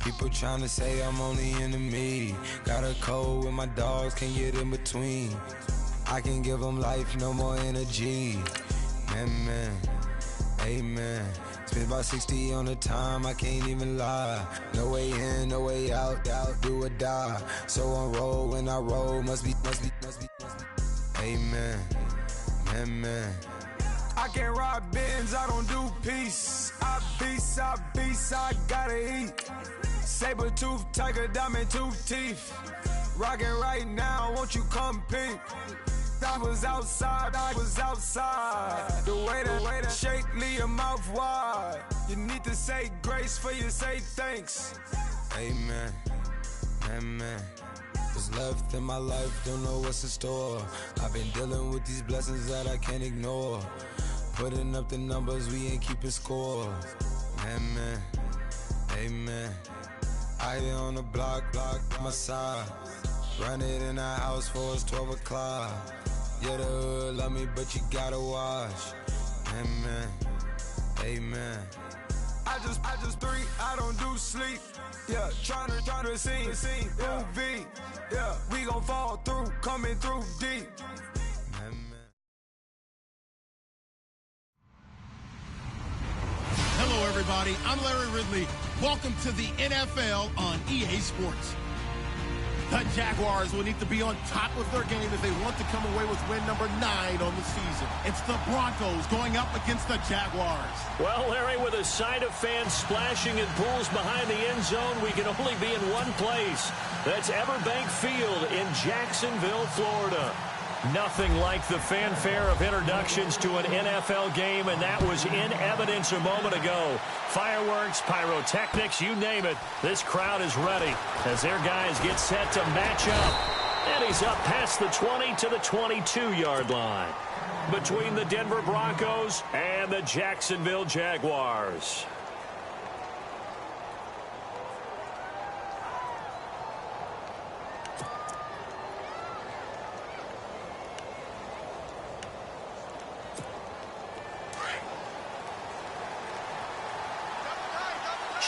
People tryna say I'm only in the me. Got a code with my dogs, can't get in between. I can give them life, no more energy. Man, amen. Spent about 60 on the time, I can't even lie. No way in, no way out, do or die. So on roll, when I roll, must be. Amen, man. I can't ride Benz, I don't do peace. I beast, I gotta eat. Saber tooth, tiger, diamond tooth teeth. Rockin' right now, won't you come peep? I was outside. The way that shake, leave your mouth wide. You need to say grace for you say thanks. Amen, what's left in my life, don't know what's in store. I've been dealing with these blessings that I can't ignore. Putting up the numbers, we ain't keeping score. Amen. I been on the block, my side. Run it in the house for us 12 o'clock. Yeah, the hood love me, but you gotta watch. Amen. I just three, I don't do sleep. Yeah, tryna see movie. Yeah, we gon' fall through, coming through deep. Hello, everybody. I'm Larry Ridley. Welcome to the NFL on EA Sports. The Jaguars will need to be on top of their game if they want to come away with win number 9 on the season. It's the Broncos going up against the Jaguars. Well, Larry, with a sight of fans splashing in pools behind the end zone, we can only be in one place. That's Everbank Field in Jacksonville, Florida. Nothing like the fanfare of introductions to an NFL game, and that was in evidence a moment ago. Fireworks, pyrotechnics, you name it. This crowd is ready as their guys get set to match up. And he's up past the 20 to the 22-yard line between the Denver Broncos and the Jacksonville Jaguars.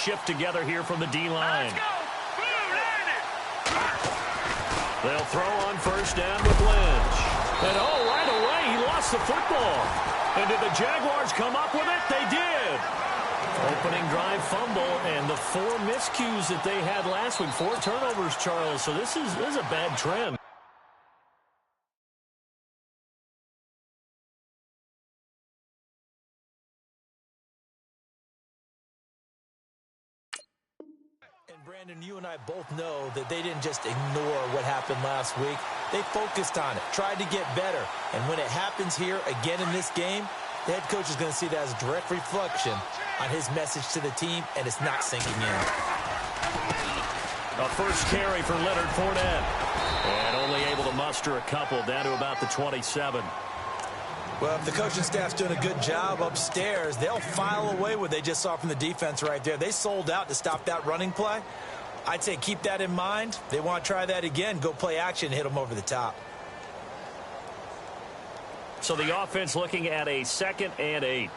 Shift together here from the D-line. They'll throw on first down with Lynch. And right away, he lost the football. And did the Jaguars come up with it? They did. Opening drive fumble, and the 4 miscues that they had last week. 4 turnovers, Charles. So this is a bad trend. Brandon, you and I both know that they didn't just ignore what happened last week. They focused on it, tried to get better. And when it happens here again in this game, the head coach is going to see that as a direct reflection on his message to the team, and it's not sinking in. A first carry for Leonard Fournette. And only able to muster a couple down to about the 27. Well, if the coaching staff's doing a good job upstairs, they'll file away what they just saw from the defense right there. They sold out to stop that running play. I'd say keep that in mind. They want to try that again. Go play action, hit them over the top. So the offense looking at a 2nd and 8.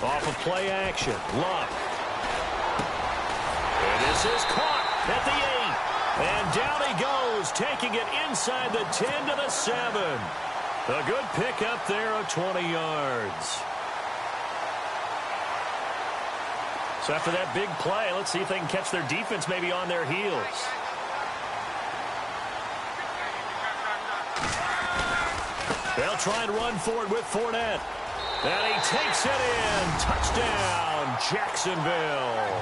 Off of play action. Luck. And this is caught at the 8. And down he goes, taking it inside the 10 to the 7. A good pickup there of 20 yards. So after that big play, let's see if they can catch their defense maybe on their heels. They'll try and run forward with Fournette. And he takes it in. Touchdown, Jacksonville.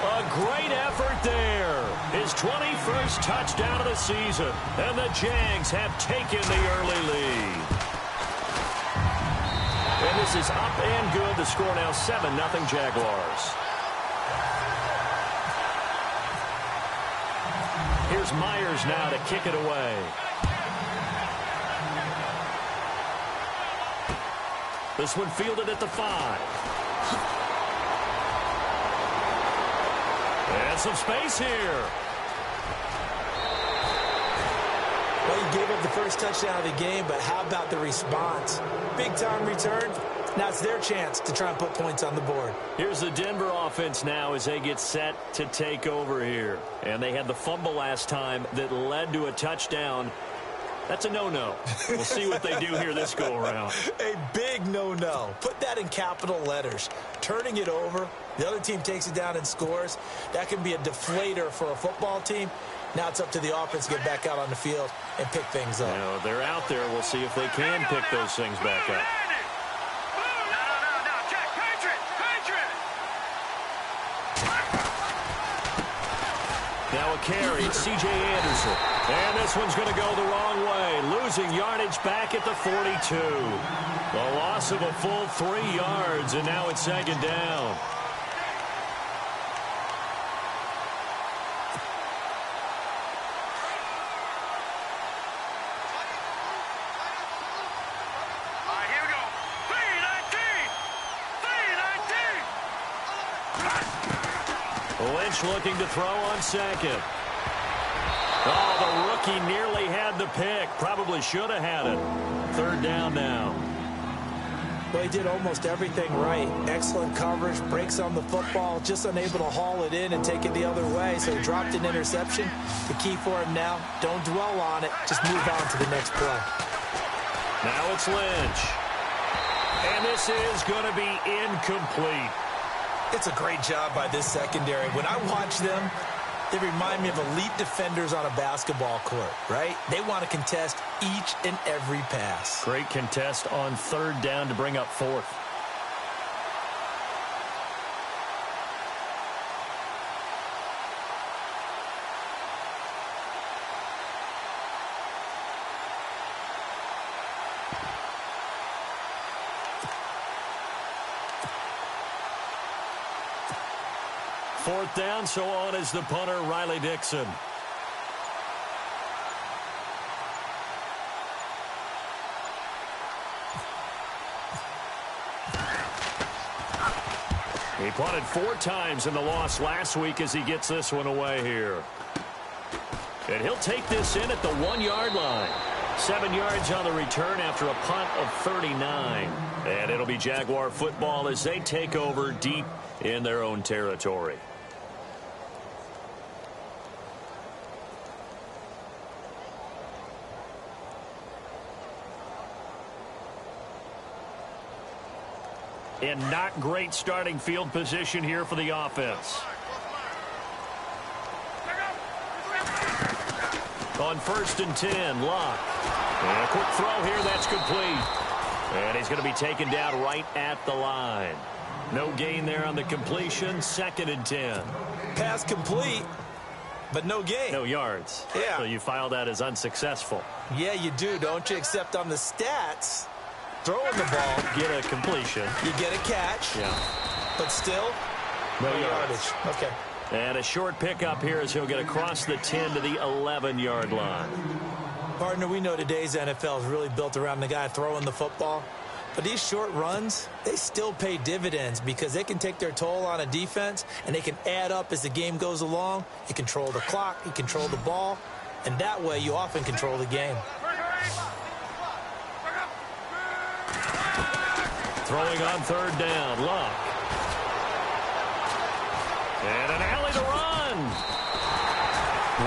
A great effort there. His 21st touchdown of the season. And the Jags have taken the early lead. And this is up and good. The score now 7-0 Jaguars. Here's Myers now to kick it away. This one fielded at the 5. And some space here. Well, you gave up the first touchdown of the game, but how about the response? Big-time return, Now it's their chance to try and put points on the board. Here's the Denver offense now as they get set to take over here. And they had the fumble last time that led to a touchdown. That's a no-no. We'll see what they do here this go-around. A big no-no. Put that in capital letters. Turning it over, the other team takes it down and scores. That can be a deflator for a football team. Now it's up to the offense to get back out on the field and pick things up. Now, they're out there. We'll see if they can pick those things back up. Now a carry, C.J. Anderson. And this one's going to go the wrong way. Losing yardage back at the 42. The loss of a full 3 yards, and now it's second down. Lynch looking to throw on second. Oh, the rookie nearly had the pick. Probably should have had it. Third down now. Well, he did almost everything right. Excellent coverage, breaks on the football, just unable to haul it in and take it the other way. So he dropped an interception. The key for him now, don't dwell on it. Just move on to the next play. Now it's Lynch. And this is going to be incomplete. It's a great job by this secondary. When I watch them, they remind me of elite defenders on a basketball court, right? They want to contest each and every pass. Great contest on third down to bring up fourth. Fourth down, so on is the punter, Riley Dixon. He punted 4 times in the loss last week as he gets this one away here. And he'll take this in at the 1-yard line. 7 yards on the return after a punt of 39. And it'll be Jaguar football as they take over deep in their own territory. And not great starting field position here for the offense. On 1st and 10, Locke. And a quick throw here, that's complete. And he's going to be taken down right at the line. No gain there on the completion, 2nd and 10. Pass complete, but no gain. No yards. Yeah. So you file that as unsuccessful. Yeah, you do, don't you? Except on the stats, throwing the ball, Get a completion. you get a catch, Yeah. but still, No yardage. Okay. And a short pickup here as he'll get across the 10 to the 11-yard line. Partner, we know today's NFL is really built around the guy throwing the football. But these short runs, they still pay dividends because they can take their toll on a defense and they can add up as the game goes along. You control the clock, you control the ball, and that way you often control the game. Throwing on 3rd down, Locke. And an alley to run.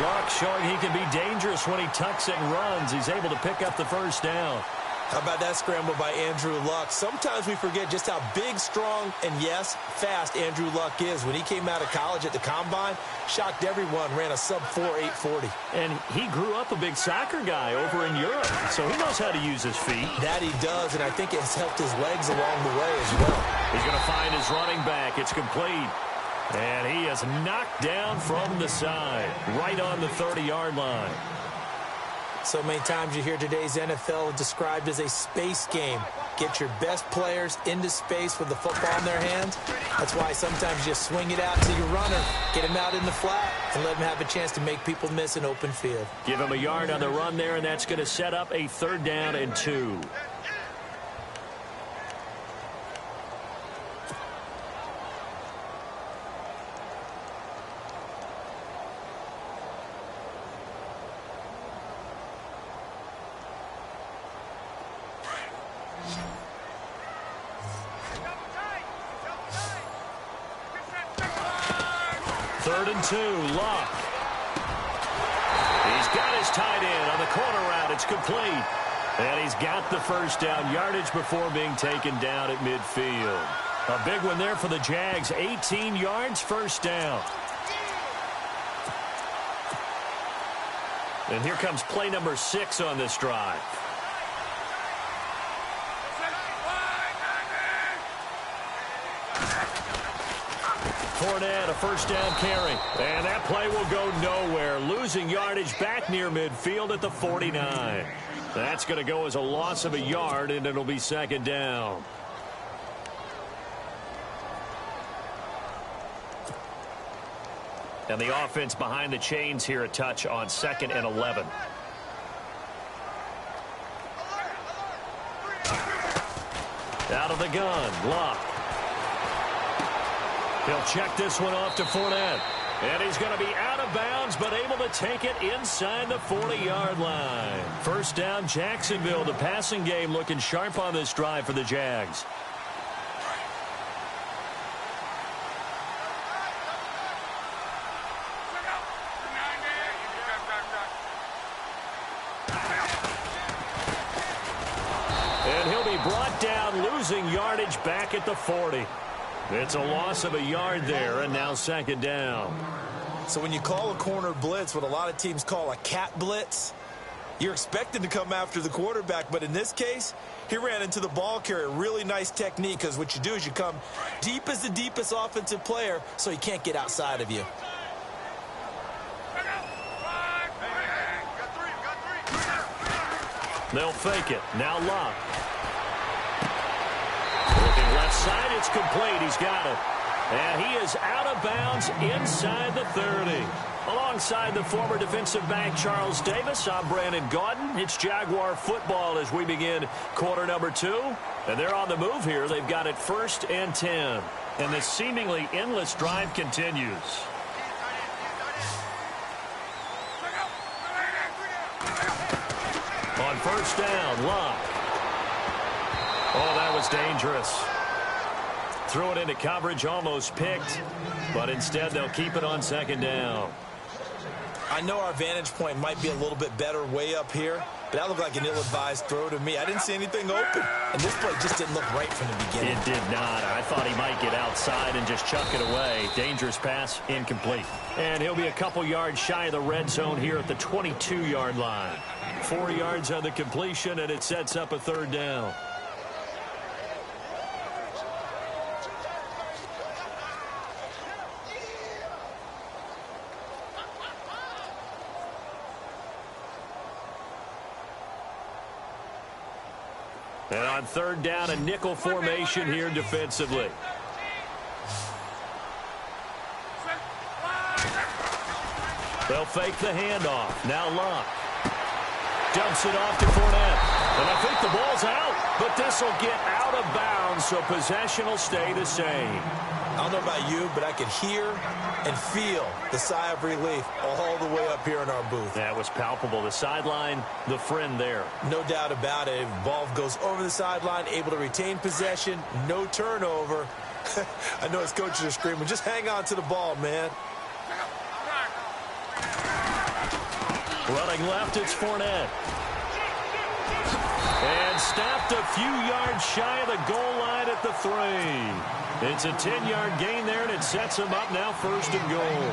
Locke showing he can be dangerous when he tucks it and runs. He's able to pick up the 1st down. How about that scramble by Andrew Luck? Sometimes we forget just how big, strong, and yes, fast Andrew Luck is. When he came out of college at the Combine, shocked everyone, ran a sub-4 840. And he grew up a big soccer guy over in Europe, so he knows how to use his feet. That he does, and I think it's helped his legs along the way as well. He's going to find his running back. It's complete. And he is knocked down from the side, right on the 30-yard line. So many times you hear today's NFL described as a space game. Get your best players into space with the football in their hands. That's why sometimes you just swing it out to your runner, get him out in the flat, and let him have a chance to make people miss an open field. Give him a yard on the run there, and that's going to set up a 3rd down and 2. 3rd and 2, Luck. He's got his tight end on the corner route. It's complete. And he's got the first down yardage before being taken down at midfield. A big one there for the Jags. 18 yards, first down. And here comes play number 6 on this drive. Fournette, a first down carry. And that play will go nowhere. Losing yardage back near midfield at the 49. That's going to go as a loss of a yard, and it'll be 2nd down. And the offense behind the chains here a touch on 2nd and 11. Out of the gun, Luck. He'll check this one off to Fournette. And he's going to be out of bounds, but able to take it inside the 40-yard line. First down, Jacksonville. The passing game looking sharp on this drive for the Jags. And he'll be brought down, losing yardage back at the 40. It's a loss of a yard there, and now 2nd down. So when you call a corner blitz, what a lot of teams call a cat blitz, you're expected to come after the quarterback. But in this case, he ran into the ball carrier. Really nice technique, because what you do is you come deep as the deepest offensive player so he can't get outside of you. They'll fake it. Now Luck. Looking left side, it's complete. He's got it. And he is out of bounds inside the 30. Alongside the former defensive back Charles Davis, I'm Brandon Gaudin. It's Jaguar football as we begin quarter number 2. And they're on the move here. They've got it 1st and 10. And the seemingly endless drive continues. On 1st down, Luck. Oh, that was dangerous. Threw it into coverage, almost picked, but instead they'll keep it on 2nd down. I know our vantage point might be a little bit better way up here, but that looked like an ill-advised throw to me. I didn't see anything open, and this play just didn't look right from the beginning. It did not. I thought he might get outside and just chuck it away. Dangerous pass, incomplete. And he'll be a couple yards shy of the red zone here at the 22-yard line. 4 yards on the completion, and it sets up a 3rd down. And on 3rd down, a nickel formation here defensively. They'll fake the handoff. Now Luck. Dumps it off to Fournette. And I think the ball's out, but this will get out of bounds, so possession will stay the same. I don't know about you, but I could hear and feel the sigh of relief all the way up here in our booth. That was palpable. The sideline, the friend there. No doubt about it. Ball goes over the sideline, able to retain possession, no turnover. I know his coaches are screaming, just hang on to the ball, man. Running left, it's Fournette. And stopped a few yards shy of the goal line at the 3. It's a 10-yard gain there, and it sets him up now 1st and goal.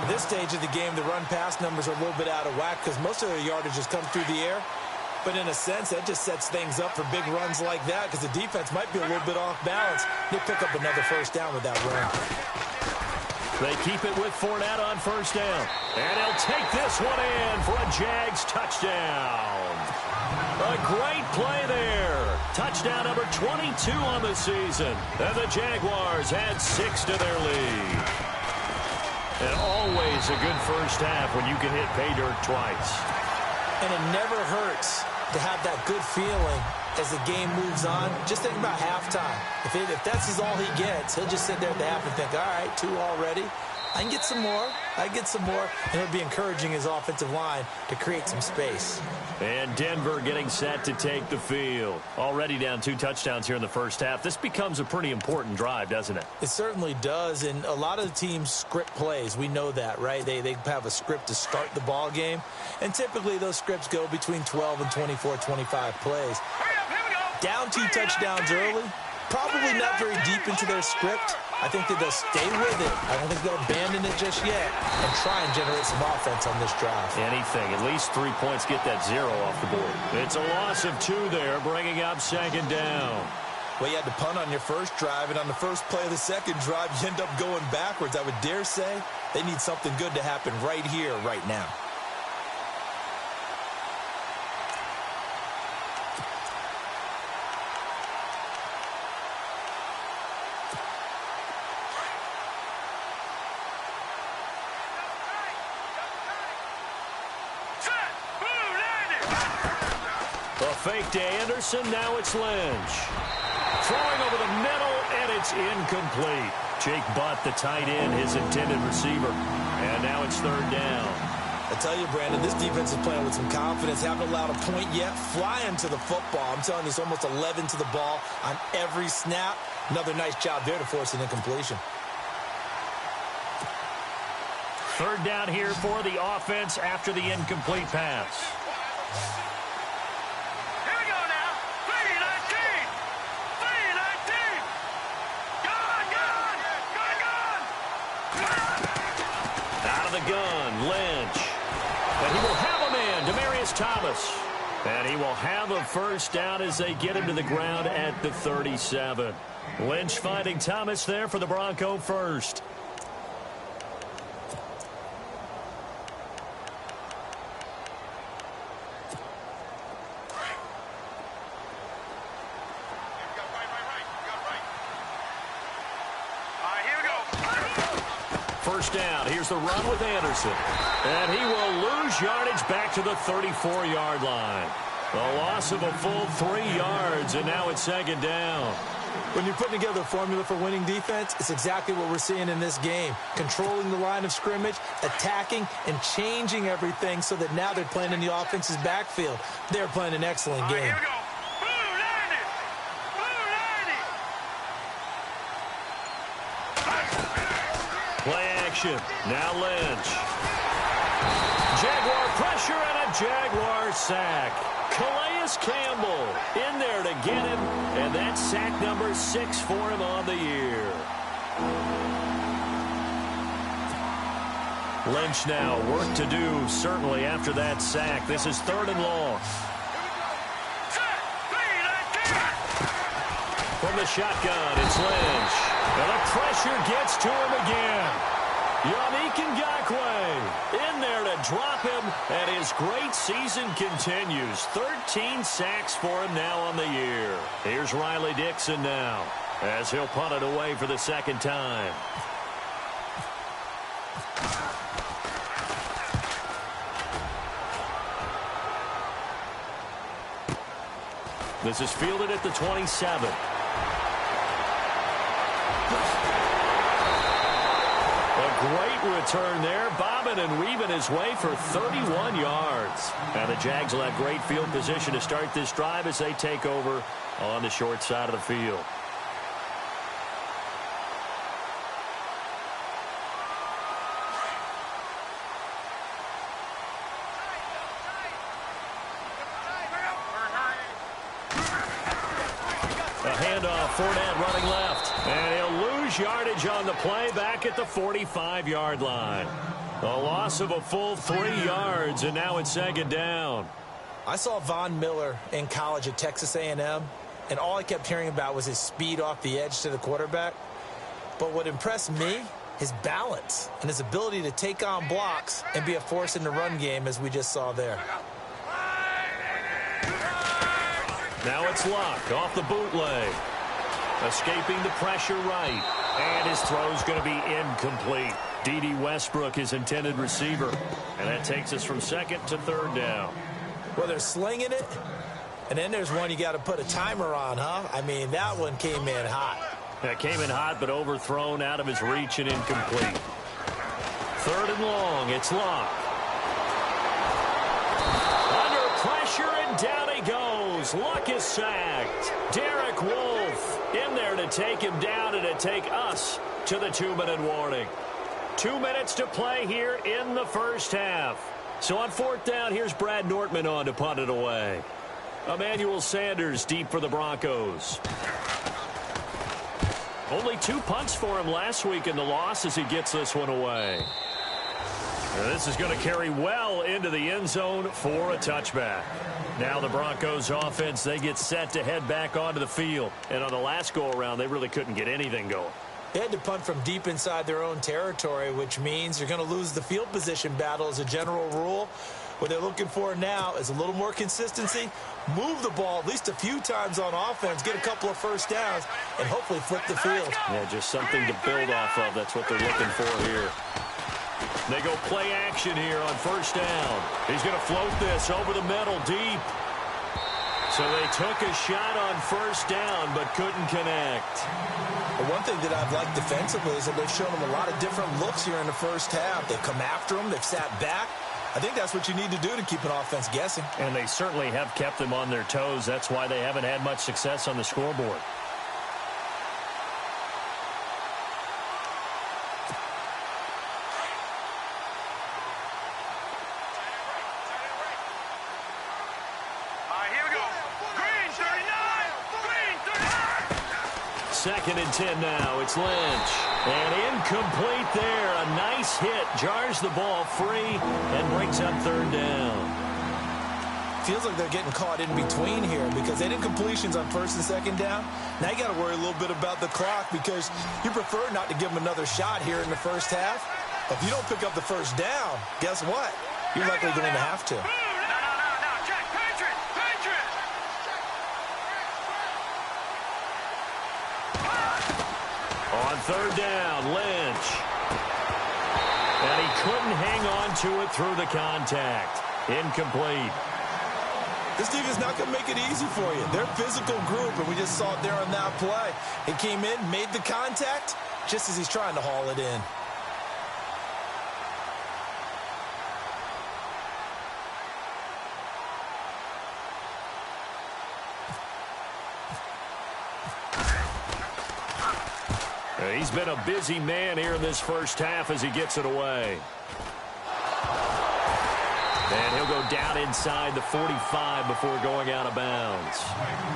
At this stage of the game, the run-pass numbers are a little bit out of whack because most of their yardage has come through the air. But in a sense, that just sets things up for big runs like that because the defense might be a little bit off balance. They pick up another 1st down with that run. They keep it with Fournette on 1st down. And he'll take this one in for a Jags touchdown. A great play there. Touchdown number 22 on the season. And the Jaguars add 6 to their lead. And always a good first half when you can hit pay dirt twice. And it never hurts to have that good feeling as the game moves on. Just think about halftime. If that's all he gets, he'll just sit there at the half and think, all right, 2 already. I can get some more. I can get some more. And it'll be encouraging his offensive line to create some space. And Denver getting set to take the field. Already down 2 touchdowns here in the first half. This becomes a pretty important drive, doesn't it? It certainly does, and a lot of the teams script plays. We know that, right? They have a script to start the ball game, and typically those scripts go between 12 and 24, 25 plays. Down 2 touchdowns early, probably not very deep into their script. I think that they'll stay with it. I don't think they'll abandon it just yet and try and generate some offense on this drive. Anything. At least 3 points, get that 0 off the board. It's a loss of 2 there, bringing up second down. Well, you had to punt on your first drive, and on the first play of the second drive, you end up going backwards. I would dare say they need something good to happen right here, right now. Fake to Anderson, now it's Lynch. Throwing over the middle, and it's incomplete. Jake Butt, the tight end, his intended receiver. And now it's third down. I tell you, Brandon, this defense is playing with some confidence. Haven't allowed a point yet. Flying to the football. I'm telling you, it's almost 11 to the ball on every snap. Another nice job there to force an incompletion. Third down here for the offense after the incomplete pass. Gun, Lynch. And he will have a man, Demaryius Thomas. And he will have a first down as they get him to the ground at the 37. Lynch finding Thomas there for the Bronco first. First down. Here's the run with Anderson. And he will lose yardage back to the 34-yard line. A loss of a full 3 yards, and now it's second down. When you're putting together a formula for winning defense, it's exactly what we're seeing in this game. Controlling the line of scrimmage, attacking, and changing everything so that now they're playing in the offense's backfield. They're playing an excellent game. Here we go. Play action. Now Lynch. Jaguar pressure and a Jaguar sack. Calais Campbell in there to get him, and that's sack number 6 for him on the year. Lynch now, work to do, certainly after that sack. This is third and long. From the shotgun, it's Lynch. And the pressure gets to him again. Yannick Ngakoue in there to drop him, and his great season continues. 13 sacks for him now on the year. Here's Riley Dixon now, as he'll punt it away for the second time. This is fielded at the 27. Great return there, bobbing and weaving his way for 31 yards. Now the Jags will have great field position to start this drive as they take over on the short side of the field. A handoff, Fournette running left, and he'll lose yardage on the play back at the 45-yard line. A loss of a full 3 yards, and now it's second down. I saw Von Miller in college at Texas A&M, and all I kept hearing about was his speed off the edge to the quarterback. But what impressed me, his balance and his ability to take on blocks and be a force in the run game, as we just saw there. Now it's Luck off the bootleg. Escaping the pressure right. And his throw's going to be incomplete. D.D. Westbrook, his intended receiver. And that takes us from second to third down. Well, they're slinging it. And then there's one you got to put a timer on, huh? I mean, that one came in hot. That came in hot, but overthrown out of his reach and incomplete. Third and long, it's Luck. Under pressure. pressure, and down he goes. Luck is sacked. Derek Wolfe in there to take him down and to take us to the 2-minute warning. 2 minutes to play here in the first half. So on 4th down, here's Brad Nortman on to punt it away. Emmanuel Sanders deep for the Broncos. Only 2 punts for him last week in the loss as he gets this one away. Now this is going to carry well into the end zone for a touchback. Now the Broncos offense, they get set to head back onto the field. And on the last go-around, they really couldn't get anything going. They had to punt from deep inside their own territory, which means you're going to lose the field position battle as a general rule. What they're looking for now is a little more consistency, move the ball at least a few times on offense, get a couple of first downs, and hopefully flip the field. Yeah, just something to build off of. That's what they're looking for here. They go play action here on 1st down. He's going to float this over the middle deep. So they took a shot on 1st down but couldn't connect. But one thing that I've liked defensively is that they've shown them a lot of different looks here in the first half. They've come after them. They've sat back. I think that's what you need to do to keep an offense guessing. And they certainly have kept them on their toes. That's why they haven't had much success on the scoreboard. Here we go. Green 39. Green 39. 2nd and 10 now. It's Lynch. And incomplete there. A nice hit. Jars the ball free and brings up 3rd down. Feels like they're getting caught in between here because they didn't completions on 1st and 2nd down. Now you got to worry a little bit about the clock because you prefer not to give them another shot here in the first half. But if you don't pick up the 1st down, guess what? You're likely going to have to. On 3rd down, Lynch. And he couldn't hang on to it through the contact. Incomplete. This defense is not going to make it easy for you. They're a physical group, and we just saw it there on that play. He came in, made the contact, just as he's trying to haul it in. He's been a busy man here in this first half as he gets it away. And he'll go down inside the 45 before going out of bounds.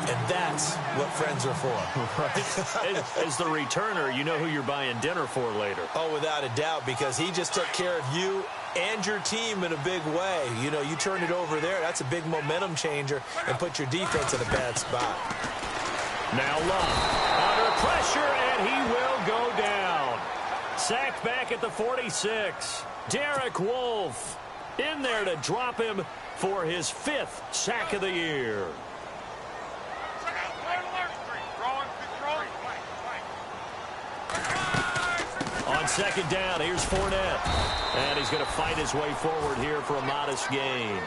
And that's what friends are for. Right? As the returner, you know who you're buying dinner for later. Oh, without a doubt, because he just took care of you and your team in a big way. You know, you turned it over there. That's a big momentum changer and put your defense in a bad spot. Now Love under pressure, and he will go down. Sacked back at the 46. Derek Wolfe in there to drop him for his 5th sack of the year. On 2nd down, here's Fournette. And he's going to fight his way forward here for a modest gain.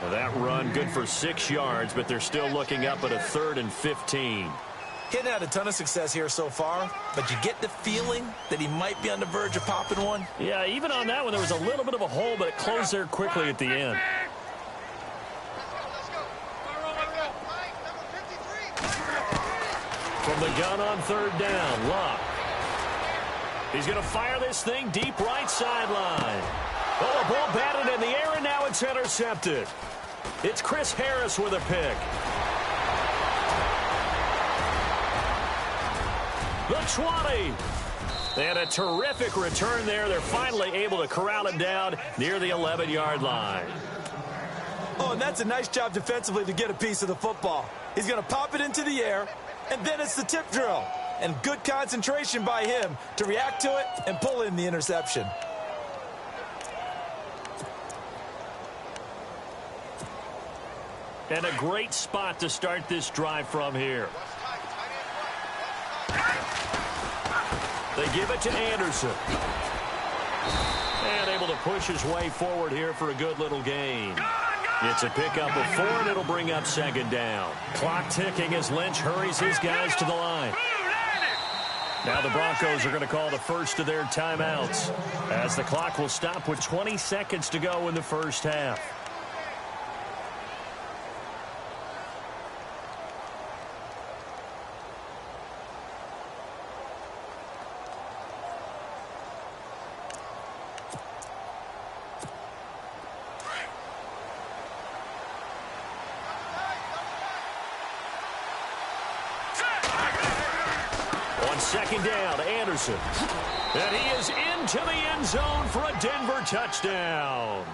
Now that run good for 6 yards, but they're still looking up at a 3rd and 15. He hadn't had a ton of success here so far, but you get the feeling that he might be on the verge of popping one. Yeah, even on that one, there was a little bit of a hole, but it closed there quickly at the end. From the gun on 3rd down, Luck. He's going to fire this thing deep right sideline. Oh, a ball batted in the air, and now it's intercepted. It's Chris Harris with a pick. The 20. And a terrific return there. They're finally able to corral him down near the 11-yard line. Oh, and that's a nice job defensively to get a piece of the football. He's going to pop it into the air, and then it's the tip drill. And good concentration by him to react to it and pull in the interception. And a great spot to start this drive from here. They give it to Anderson. And able to push his way forward here for a good little gain. It's a pickup of 4, and it'll bring up 2nd down. Clock ticking as Lynch hurries his guys to the line. Now the Broncos are going to call the first of their timeouts as the clock will stop with 20 seconds to go in the first half. On second down, Anderson. And he is into the end zone for a Denver touchdown.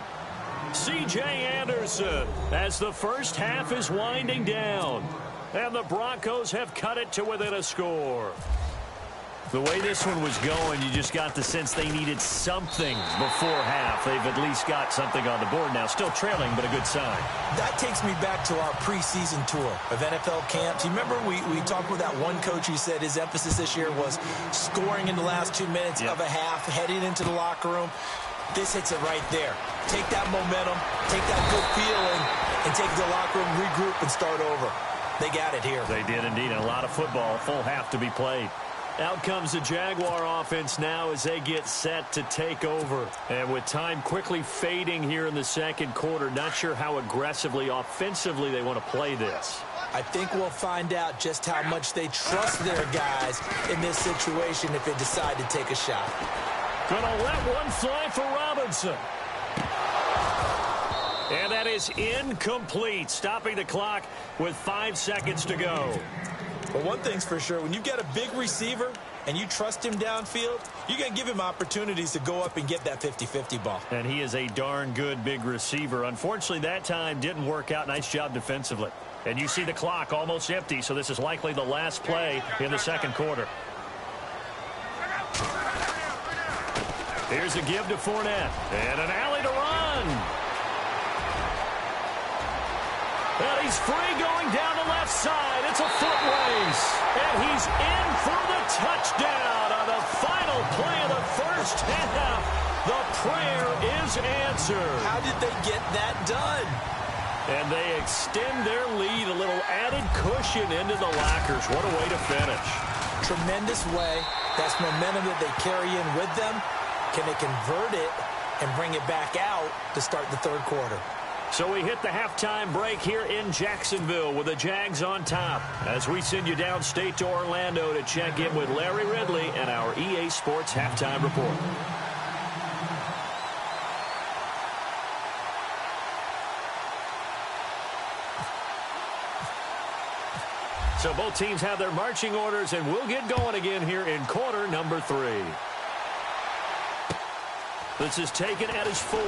C.J. Anderson as the first half is winding down. And the Broncos have cut it to within a score. The way this one was going, you just got the sense they needed something before half. They've at least got something on the board now. Still trailing, but a good sign. That takes me back to our preseason tour of NFL camps. You remember we talked with that one coach who said his emphasis this year was scoring in the last 2 minutes of a half, heading into the locker room. This hits it right there. Take that momentum, take that good feeling, and take it to the locker room, regroup, and start over. They got it here. They did indeed, and a lot of football, full half to be played. Out comes the Jaguar offense now as they get set to take over. And with time quickly fading here in the second quarter, not sure how aggressively, offensively they want to play this. I think we'll find out just how much they trust their guys in this situation if they decide to take a shot. Gonna let one fly for Robinson. And that is incomplete, stopping the clock with 5 seconds to go. Well, one thing's for sure, when you've got a big receiver and you trust him downfield, you're going to give him opportunities to go up and get that 50-50 ball. And he is a darn good big receiver. Unfortunately, that time didn't work out. Nice job defensively. And you see the clock almost empty, so this is likely the last play in the second quarter. Here's a give to Fournette. And an alley to run. And he's free going down the left side. It's a foot race. And he's in for the touchdown on the final play of the first half. The prayer is answered. How did they get that done? And they extend their lead, a little added cushion into the lockers. What a way to finish. Tremendous way. That's momentum that they carry in with them. Can they convert it and bring it back out to start the third quarter? So we hit the halftime break here in Jacksonville with the Jags on top as we send you downstate to Orlando to check in with Larry Ridley and our EA Sports Halftime Report. So both teams have their marching orders, and we'll get going again here in quarter number 3. This is taken at his 4.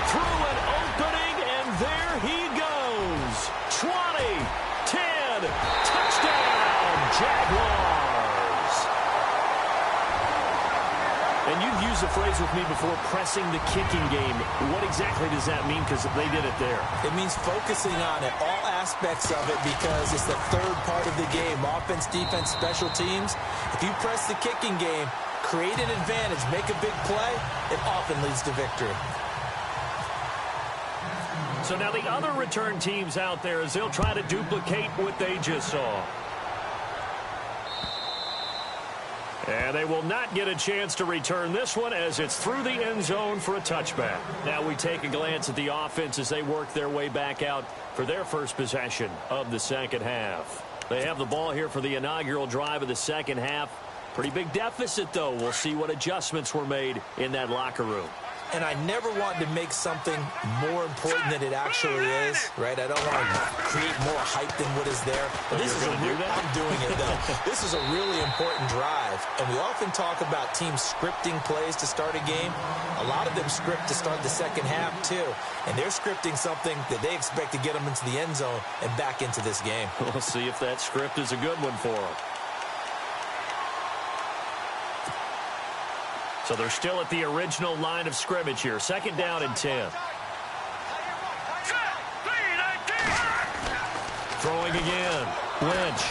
Through an opening, and there he goes. 20, 10, touchdown, Jaguars. And you've used the phrase with me before, pressing the kicking game. What exactly does that mean? Because they did it there. It means focusing on it, all aspects of it, because it's the third part of the game. Offense, defense, special teams. If you press the kicking game, create an advantage, make a big play, it often leads to victory. So now the other return teams out there as they'll try to duplicate what they just saw. And they will not get a chance to return this one as it's through the end zone for a touchback. Now we take a glance at the offense as they work their way back out for their first possession of the second half. They have the ball here for the inaugural drive of the second half. Pretty big deficit, though. We'll see what adjustments were made in that locker room. And I never want to make something more important than it actually is, right? I don't want to create more hype than what is there. But this is I'm doing it, though. This is a really important drive. And we often talk about teams scripting plays to start a game. A lot of them script to start the second half, too. And they're scripting something that they expect to get them into the end zone and back into this game. We'll see if that script is a good one for them. So they're still at the original line of scrimmage here. Second down and 10. Throwing again. Lynch.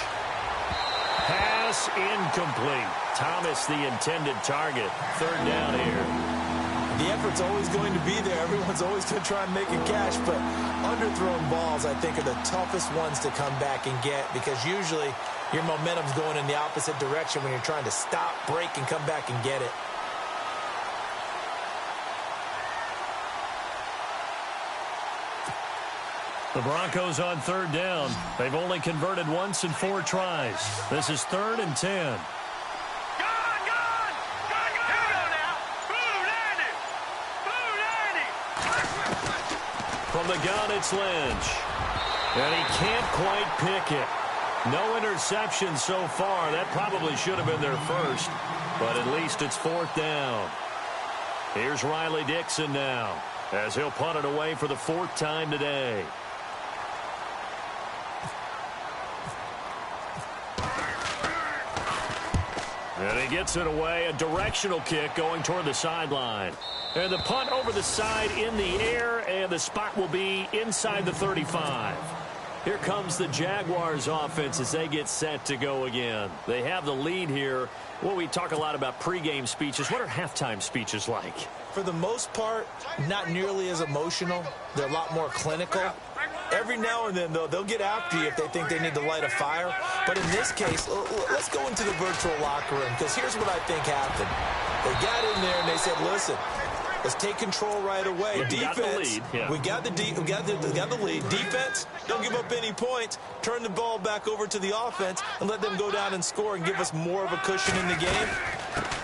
Pass incomplete. Thomas the intended target. Third down here. The effort's always going to be there. Everyone's always going to try and make a catch, but underthrown balls, I think, are the toughest ones to come back and get because usually your momentum's going in the opposite direction when you're trying to stop, break, and come back and get it. The Broncos on third down. They've only converted once in 4 tries. This is 3rd and 10. From the gun, it's Lynch. And he can't quite pick it. No interception so far. That probably should have been their first, but at least it's 4th down. Here's Riley Dixon now, as he'll punt it away for the 4th time today. And he gets it away, a directional kick going toward the sideline. And the punt over the side in the air, and the spot will be inside the 35. Here comes the Jaguars offense as they get set to go again. They have the lead here. Well, we talk a lot about pregame speeches. What are halftime speeches like? For the most part, not nearly as emotional. They're a lot more clinical. Every now and then, though, they'll get after you if they think they need to light a fire. But in this case, let's go into the virtual locker room, because here's what I think happened. They got in there and they said, listen, let's take control right away. Yeah, defense, we got the lead. Defense, don't give up any points. Turn the ball back over to the offense and let them go down and score and give us more of a cushion in the game.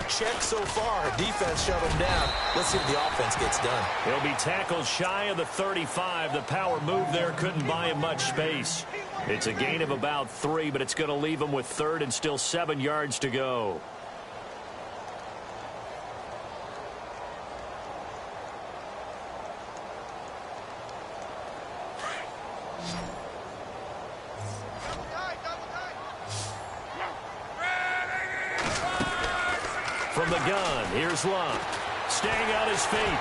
Check so far. Defense shut them down. Let's see if the offense gets done. He'll be tackled shy of the 35. The power move there couldn't buy him much space. It's a gain of about 3, but it's going to leave him with 3rd and still 7 yards to go. From the gun, here's Luck. Staying on his feet.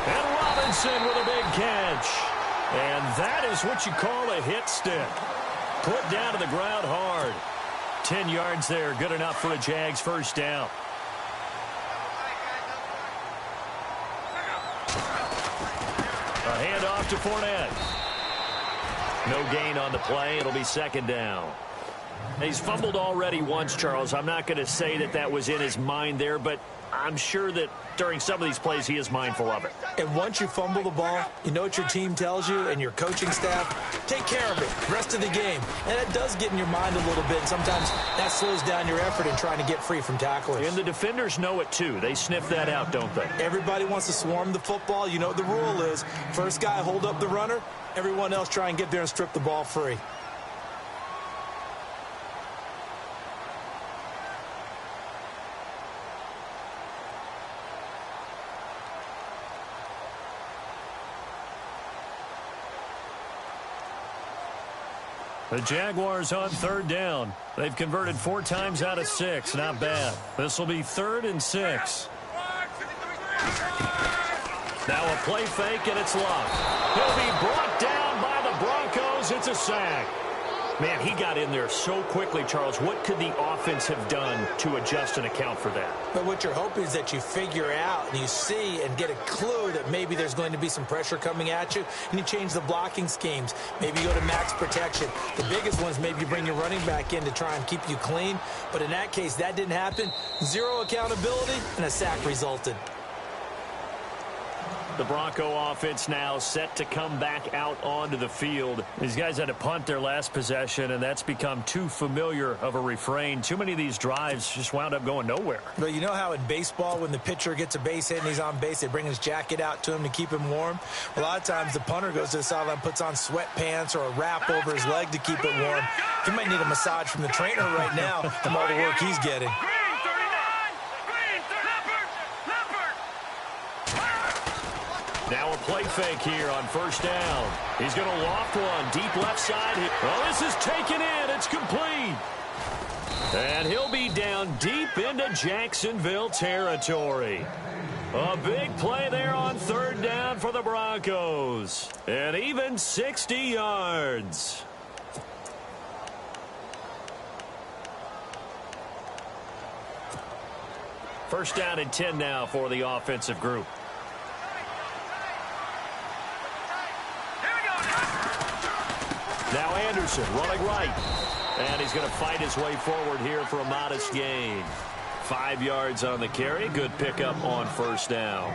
And Robinson with a big catch. And that is what you call a hit stick. Put down to the ground hard. 10 yards there, good enough for a Jags first down. A handoff to Fournette. No gain on the play. It'll be 2nd down. He's fumbled already once, Charles. I'm not going to say that that was in his mind there, but I'm sure that during some of these plays he is mindful of it. And once you fumble the ball, you know what your team tells you and your coaching staff? Take care of it rest of the game. And it does get in your mind a little bit. And sometimes that slows down your effort in trying to get free from tacklers. And the defenders know it too. They sniff that out, don't they? Everybody wants to swarm the football. You know what the rule is. First guy hold up the runner. Everyone else try and get there and strip the ball free. The Jaguars on 3rd down. They've converted 4 times out of 6. Not bad. This will be 3rd and 6. Now a play fake, and it's Luck. He'll be brought down by the Broncos. It's a sack. Man, he got in there so quickly, Charles. What could the offense have done to adjust and account for that? But what you're hoping is that you figure out and you see and get a clue that maybe there's going to be some pressure coming at you, and you change the blocking schemes. Maybe you go to max protection. The biggest one is maybe you bring your running back in to try and keep you clean. But in that case, that didn't happen. 0 accountability, and a sack resulted. The Bronco offense now set to come back out onto the field. These guys had to punt their last possession, and that's become too familiar of a refrain. Too many of these drives just wound up going nowhere. But you know how in baseball, when the pitcher gets a base hit and he's on base, they bring his jacket out to him to keep him warm? A lot of times the punter goes to the sideline, puts on sweatpants or a wrap over his leg to keep it warm. He might need a massage from the trainer right now from all the work he's getting. Now a play fake here on 1st down. He's going to loft one deep left side. Well, this is taken in. It's complete. And he'll be down deep into Jacksonville territory. A big play there on 3rd down for the Broncos. And even 60 yards. First down and 10 now for the offensive group. Now Anderson running right. And he's going to fight his way forward here for a modest gain. 5 yards on the carry. Good pickup on 1st down.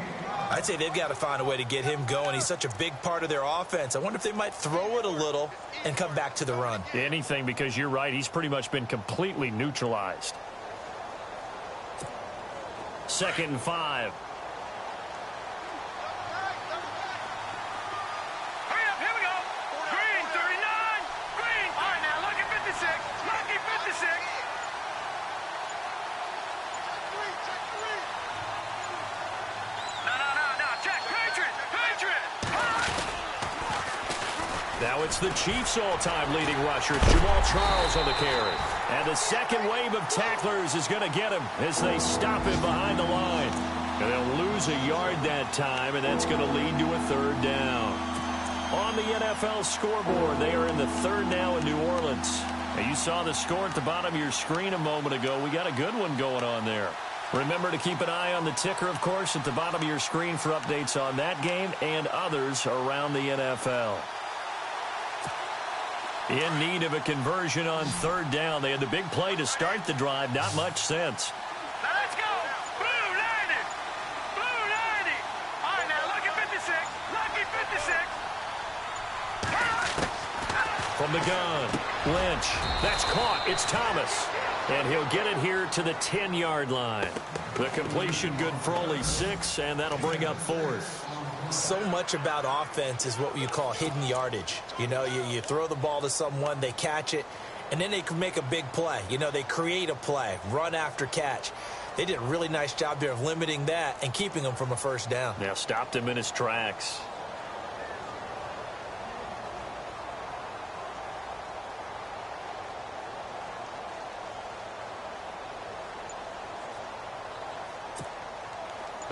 I'd say they've got to find a way to get him going. He's such a big part of their offense. I wonder if they might throw it a little and come back to the run. Anything, because you're right. He's pretty much been completely neutralized. 2nd and 5. Now it's the Chiefs' all-time leading rusher, Jamal Charles, on the carry. And the second wave of tacklers is going to get him as they stop him behind the line. And they'll lose a yard that time, and that's going to lead to a third down. On the NFL scoreboard, they are in the third now in New Orleans. And you saw the score at the bottom of your screen a moment ago. We got a good one going on there. Remember to keep an eye on the ticker, of course, at the bottom of your screen for updates on that game and others around the NFL. In need of a conversion on third down. They had the big play to start the drive. Not much sense. Now let's go. Blue 90. Blue 90. All right, now lucky 56. Lucky 56. From the gun, Lynch. That's caught. It's Thomas. And he'll get it here to the 10-yard line. The completion good for only 6, and that'll bring up fourth. So much about offense is what you call hidden yardage. You know, you throw the ball to someone, they catch it, and then they can make a big play. You know, they create a play, run after catch. They did a really nice job there of limiting that and keeping him from a first down. Now stopped him in his tracks.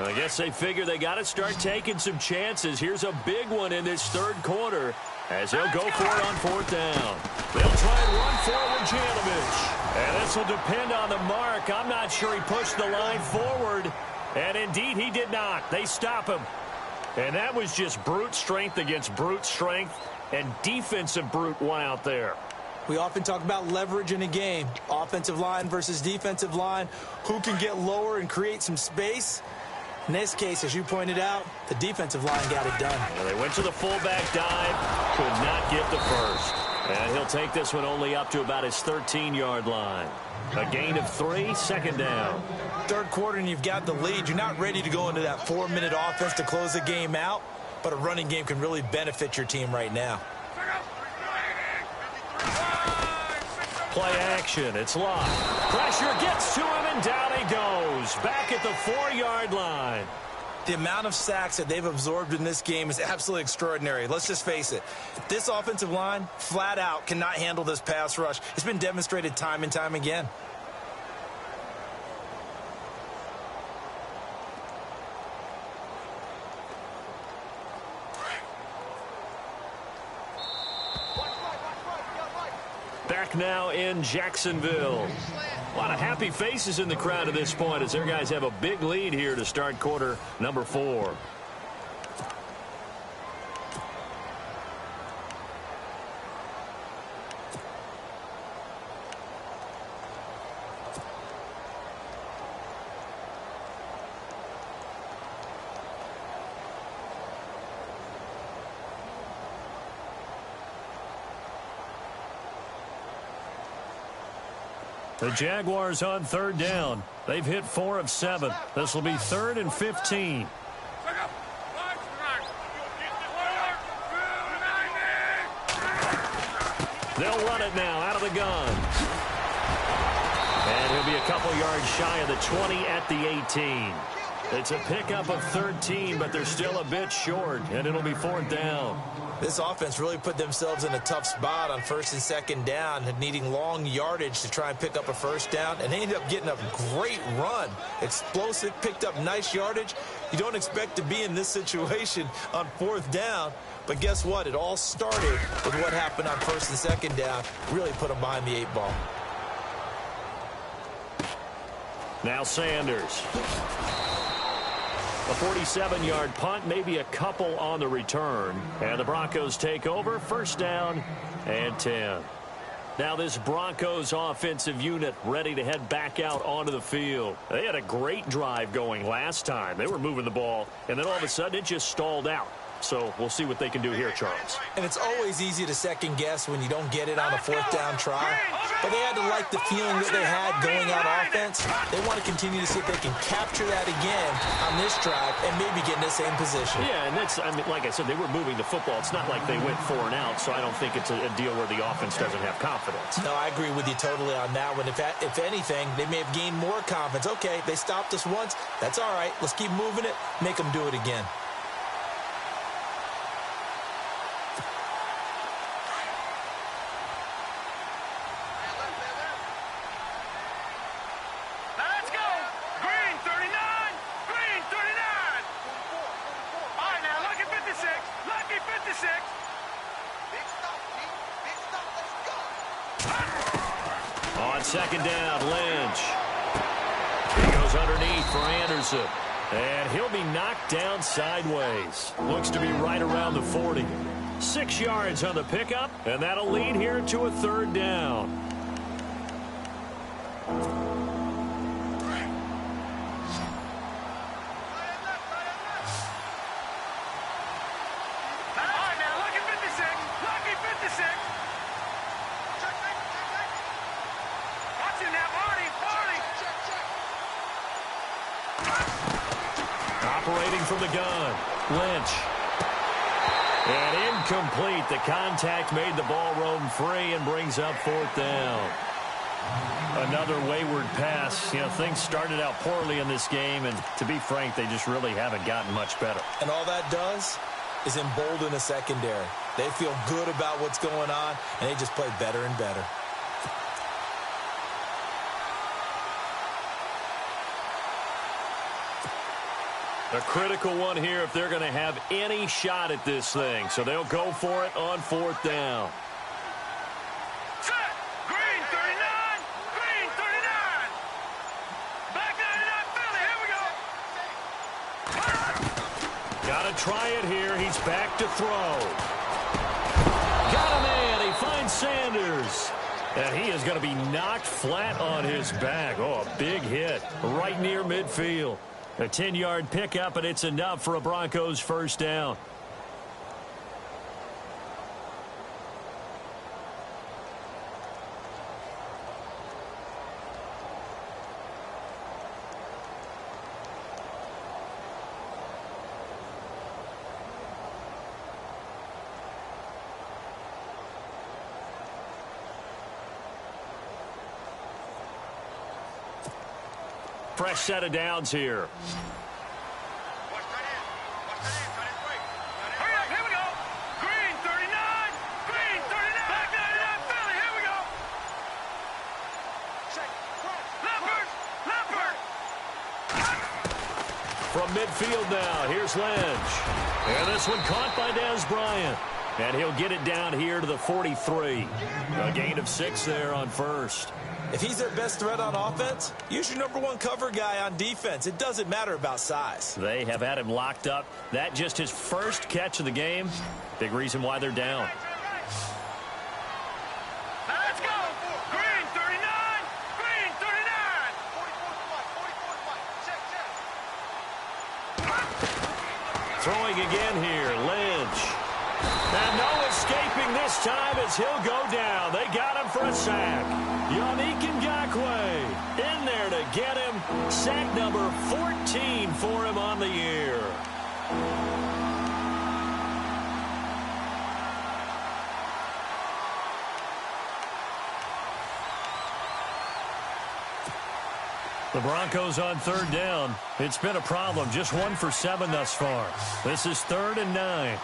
I guess they figure they got to start taking some chances. Here's a big one in this third quarter as they'll go for it on fourth down. They'll try and run forward Janovich. And this will depend on the mark. I'm not sure he pushed the line forward. And indeed, he did not. They stop him. And that was just brute strength against brute strength. And defensive brute one out there. We often talk about leverage in a game. Offensive line versus defensive line. Who can get lower and create some space? In this case, as you pointed out, the defensive line got it done. Well, they went to the fullback dive, could not get the first. And he'll take this one only up to about his 13-yard line. A gain of 3, second down. Third quarter and you've got the lead. You're not ready to go into that 4-minute offense to close the game out, but a running game can really benefit your team right now. Play action. It's locked. Pressure gets to him, and down he goes. Back at the 4-yard line. The amount of sacks that they've absorbed in this game is absolutely extraordinary. Let's just face it. This offensive line, flat out, cannot handle this pass rush. It's been demonstrated time and time again. Back now in Jacksonville. A lot of happy faces in the crowd at this point as their guys have a big lead here to start quarter number 4. The Jaguars on third down. They've hit 4 of 7. This will be 3rd and 15. They'll run it now out of the gun. And he'll be a couple yards shy of the 20 at the 18. It's a pickup of 13, but they're still a bit short, and it'll be 4th down. This offense really put themselves in a tough spot on 1st and 2nd down, needing long yardage to try and pick up a first down, and they ended up getting a great run. Explosive, picked up nice yardage. You don't expect to be in this situation on 4th down, but guess what? It all started with what happened on 1st and 2nd down. Really put them behind the 8 ball. Now Sanders. A 47-yard punt, maybe a couple on the return. And the Broncos take over, 1st down and 10. Now this Broncos offensive unit ready to head back out onto the field. They had a great drive going last time. They were moving the ball, and then all of a sudden it just stalled out. So we'll see what they can do here, Charles. And it's always easy to second guess when you don't get it on a 4th down try. But they had to like the feeling that they had going on offense. They want to continue to see if they can capture that again on this drive and maybe get in the same position. Yeah, and that's, I mean, like I said, they were moving the football. It's not like they went 4 and out, so I don't think it's a deal where the offense doesn't have confidence. No, I agree with you totally on that one. If anything, they may have gained more confidence. Okay, they stopped us once. That's all right. Let's keep moving it. Make them do it again. On second down, Lynch. He goes underneath for Anderson. And he'll be knocked down sideways. Looks to be right around the 40. 6 yards on the pickup, and that'll lead here to a third down. Operating from the gun, Lynch. And incomplete. The contact made the ball roam free and brings up fourth down. Another wayward pass. You know, things started out poorly in this game, and to be frank, they just really haven't gotten much better. And all that does is embolden a secondary. They feel good about what's going on, and they just play better and better. A critical one here if they're going to have any shot at this thing. So they'll go for it on fourth down. Set. Green 39. Green 39. Back 99 Philly. Here we go. Got to try it here. He's back to throw. Got a man. He finds Sanders. And he is going to be knocked flat on his back. Oh, a big hit right near midfield. A 10-yard pickup, and it's enough for a Broncos first down. Fresh set of downs here. Hurry up, here we go. Green 39. Green 39. Back 99 Philly. Here we go. Leopard. From midfield now, here's Lynch. And this one caught by Des Bryant. And he'll get it down here to the 43. A gain of 6 there on first. If he's their best threat on offense, use your number one cover guy on defense. It doesn't matter about size. They have had him locked up. That just his first catch of the game. Big reason why they're down. Let's go. Green 39. Green 39. Throwing again here, Lynch. And no escaping this time as he'll go down. They got him for a sack. Yannick Ngakoue in there to get him. Sack number 14 for him on the year. The Broncos on third down. It's been a problem. Just 1 for 7 thus far. This is 3rd and 9.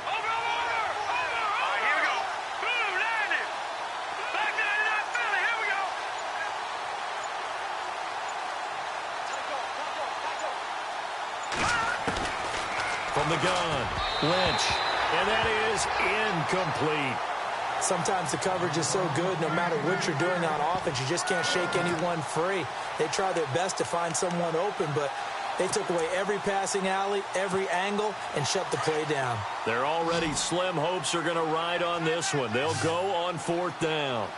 From the gun, Lynch, and that is incomplete. Sometimes the coverage is so good, no matter what you're doing on offense, you just can't shake anyone free. They try their best to find someone open, but they took away every passing alley, every angle, and shut the play down. Their already slim hopes are going to ride on this one. They'll go on fourth down.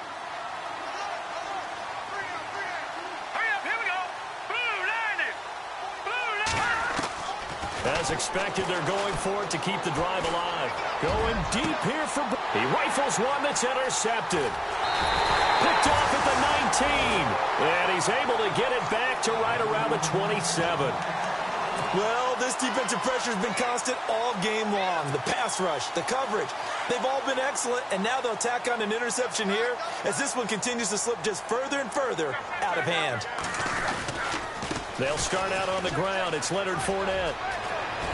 As expected, they're going for it to keep the drive alive. Going deep here for... He rifles one that's intercepted. Picked off at the 19. And he's able to get it back to right around the 27. Well, this defensive pressure has been constant all game long. The pass rush, the coverage, they've all been excellent, and now they'll tack on an interception here as this one continues to slip just further and further out of hand. They'll start out on the ground. It's Leonard Fournette.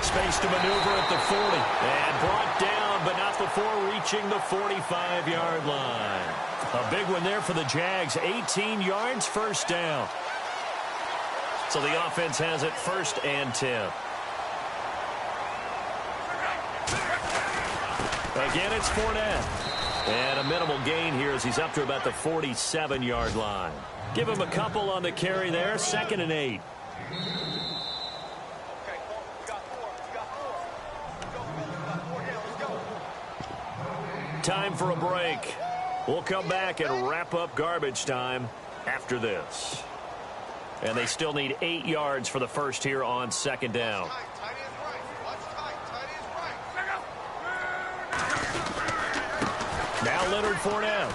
Space to maneuver at the 40. And brought down, but not before reaching the 45-yard line. A big one there for the Jags. 18 yards, first down. So the offense has it 1st and 10. Again, it's Fournette. And a minimal gain here as he's up to about the 47-yard line. Give him a couple on the carry there. 2nd and 8. Time for a break. We'll come back and wrap up garbage time after this. And they still need 8 yards for the first here on 2nd down. Now Leonard Fournette.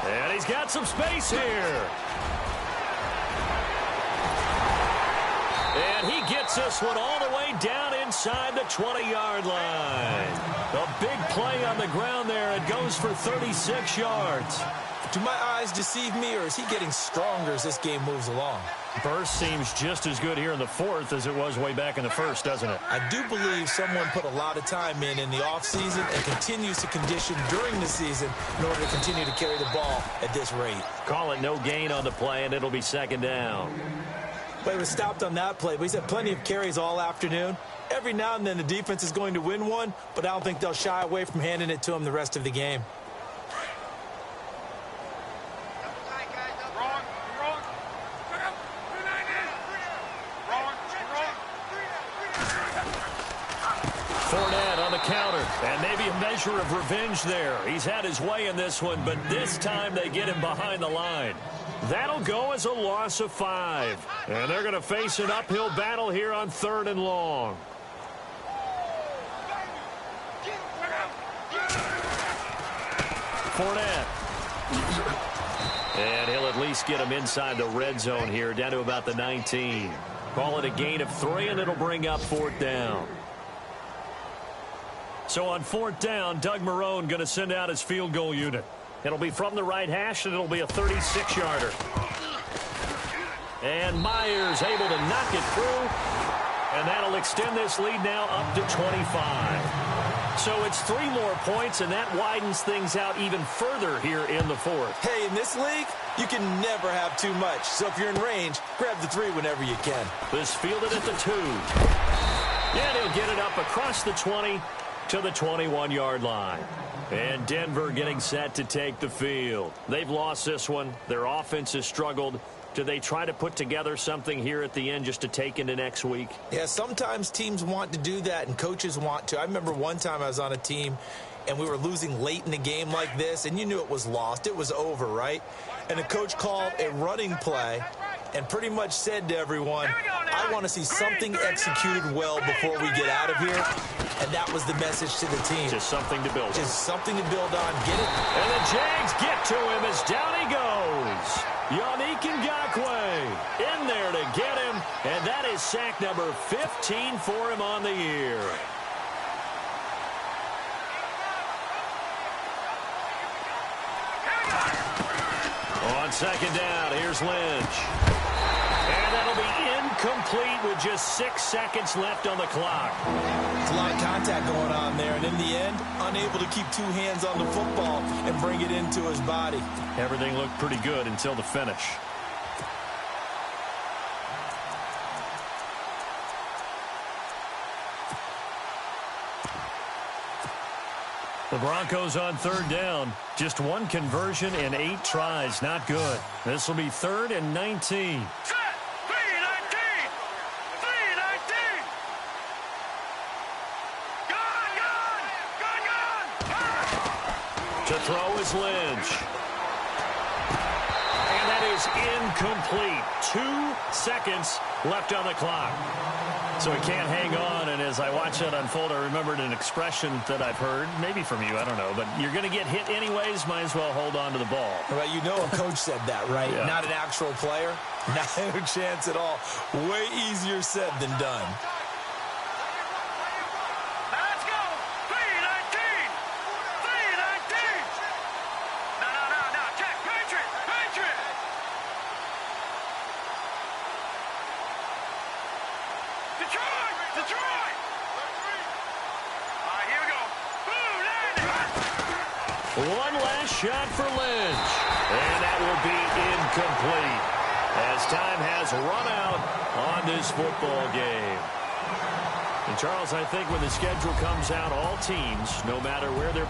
And he's got some space here. And he gets this one all the way down inside the 20-yard line. A big play on the ground there. It goes for 36 yards. Do my eyes deceive me, or is he getting stronger as this game moves along? Burst seems just as good here in the 4th as it was way back in the 1st, doesn't it? I do believe someone put a lot of time in the offseason and continues to condition during the season in order to continue to carry the ball at this rate. Call it no gain on the play, and it'll be 2nd down. But it was stopped on that play. But he's had plenty of carries all afternoon. Every now and then the defense is going to win one, but I don't think they'll shy away from handing it to him the rest of the game. Fournette on the counter, and maybe a measure of revenge there. He's had his way in this one, but this time they get him behind the line. That'll go as a loss of 5. And they're going to face an uphill battle here on 3rd and long. Fournette. And he'll at least get him inside the red zone here, down to about the 19. Call it a gain of 3, and it'll bring up 4th down. So on 4th down, Doug Marrone going to send out his field goal unit. It'll be from the right hash, and it'll be a 36-yarder. And Myers able to knock it through, and that'll extend this lead now up to 25. So it's 3 more points, and that widens things out even further here in the 4th. Hey, in this league, you can never have too much. So if you're in range, grab the 3 whenever you can. This fielded at the 2. And he'll get it up across the 20 to the 21-yard line. And Denver getting set to take the field. They've lost this one. Their offense has struggled. Do they try to put together something here at the end just to take into next week? Yeah, sometimes teams want to do that and coaches want to. I remember one time I was on a team and we were losing late in the game like this, and you knew it was lost. It was over, right? And the coach called a running play and pretty much said to everyone, I want to see something executed well before we get out of here. And that was the message to the team. Just something to build on. Just something to build on. Get it? And the Jags get to him as down he goes. Yannick Ngakoue in there to get him. And that is sack number 15 for him on the year. On 2nd down, here's Lynch. And that'll be incomplete with just 6 seconds left on the clock. It's a lot of contact going on there, and in the end, unable to keep 2 hands on the football and bring it into his body. Everything looked pretty good until the finish. The Broncos on 3rd down. Just 1 conversion in 8 tries. Not good. This will be 3rd and 19. Set! 3-19! 3-19! Gone! To throw is Lynch. And that is incomplete. 2 seconds left on the clock. So he can't hang on, and as I watch that unfold, I remembered an expression that I've heard, maybe from you, I don't know, but you're going to get hit anyways, might as well hold on to the ball. Right, you know a coach said that, right? Yeah. Not an actual player. Not a chance at all. Way easier said than done. Let's go! 3-19! 3-19! No, check! Patriot! Detroit! All right, here we go. Boom, landing! One last shot for Lynch. And that will be incomplete as time has run out on this football game. And Charles, I think when the schedule comes out, all teams, no matter where they're